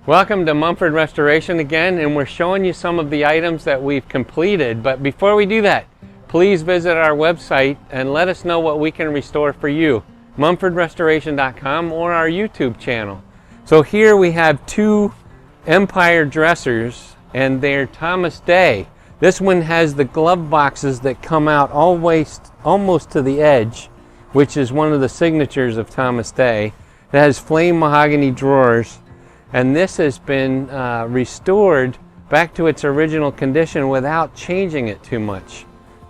Welcome to Mumford Restoration again, and we're showing you some of the items that we've completed. But before we do that, please visit our website and let us know what we can restore for you, mumfordrestoration.com or our YouTube channel. So here we have two Empire dressers, and they're Thomas Day. This one has the glove boxes that come out almost to the edge, which is one of the signatures of Thomas Day. It has flame mahogany drawers, and this has been restored back to its original condition without changing it too much.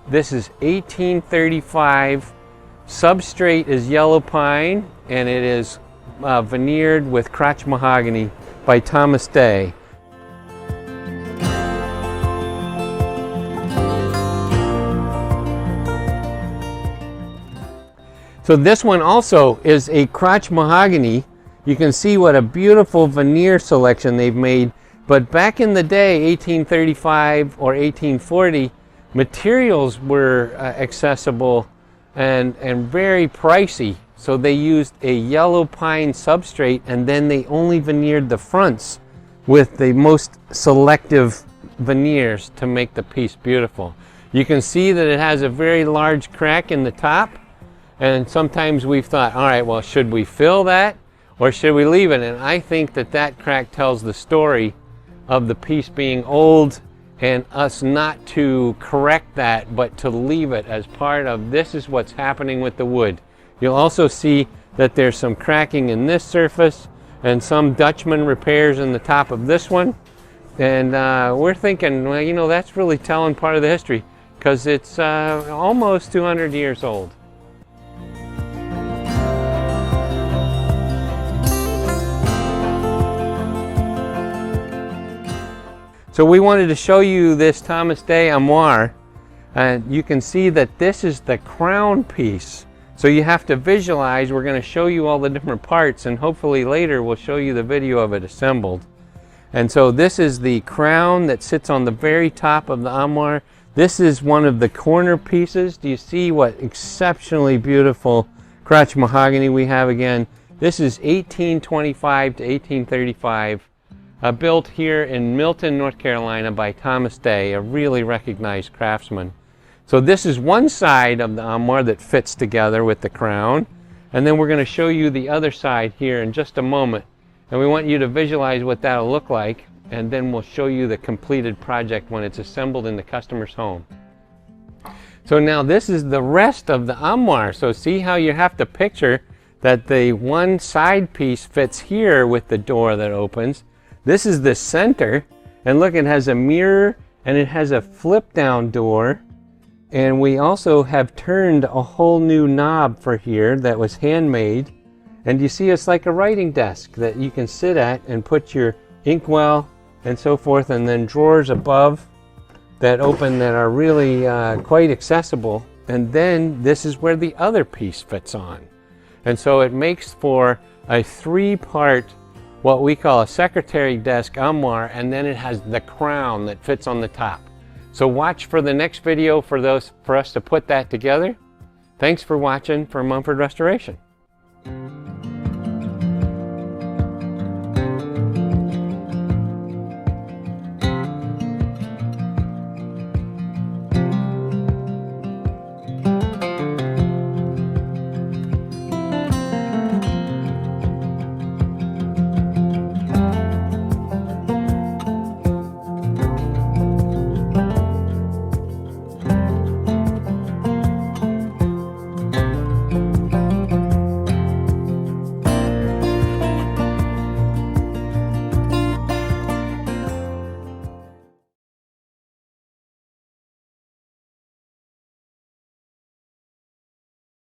This is 1835. Substrate is yellow pine, and it is veneered with crotch mahogany by Thomas Day. So this one also is a crotch mahogany. You can see what a beautiful veneer selection they've made. But back in the day, 1835 or 1840, materials were accessible and very pricey. So they used a yellow pine substrate, and then they only veneered the fronts with the most selective veneers to make the piece beautiful. You can see that it has a very large crack in the top. And sometimes we've thought, all right, well, should we fill that or should we leave it? And I think that that crack tells the story of the piece being old and us not to correct that, but to leave it as part of this is what's happening with the wood. You'll also see that there's some cracking in this surface and some Dutchman repairs in the top of this one. And we're thinking, well, you know, that's really telling part of the history because it's almost 200 years old. So we wanted to show you this Thomas Day Armoire, and you can see that this is the crown piece. So you have to visualize. We're going to show you all the different parts, and hopefully later we'll show you the video of it assembled. And so this is the crown that sits on the very top of the armoire. This is one of the corner pieces. Do you see what exceptionally beautiful crotch mahogany we have again? This is 1825 to 1835. Built here in Milton, North Carolina by Thomas Day, a really recognized craftsman. So this is one side of the armoire that fits together with the crown, and then we're going to show you the other side here in just a moment, and we want you to visualize what that'll look like, and then we'll show you the completed project when it's assembled in the customer's home. So now this is the rest of the armoire. So see how you have to picture that the one side piece fits here with the door that opens. This is the center, and look, it has a mirror and it has a flip down door, and we also have turned a whole new knob for here that was handmade, and you see it's like a writing desk that you can sit at and put your inkwell and so forth, and then drawers above that open that are really quite accessible, and then this is where the other piece fits on. And so it makes for a three-part what we call a secretary desk armoire, and then it has the crown that fits on the top. So watch for the next video for us to put that together. Thanks for watching for Mumford Restoration.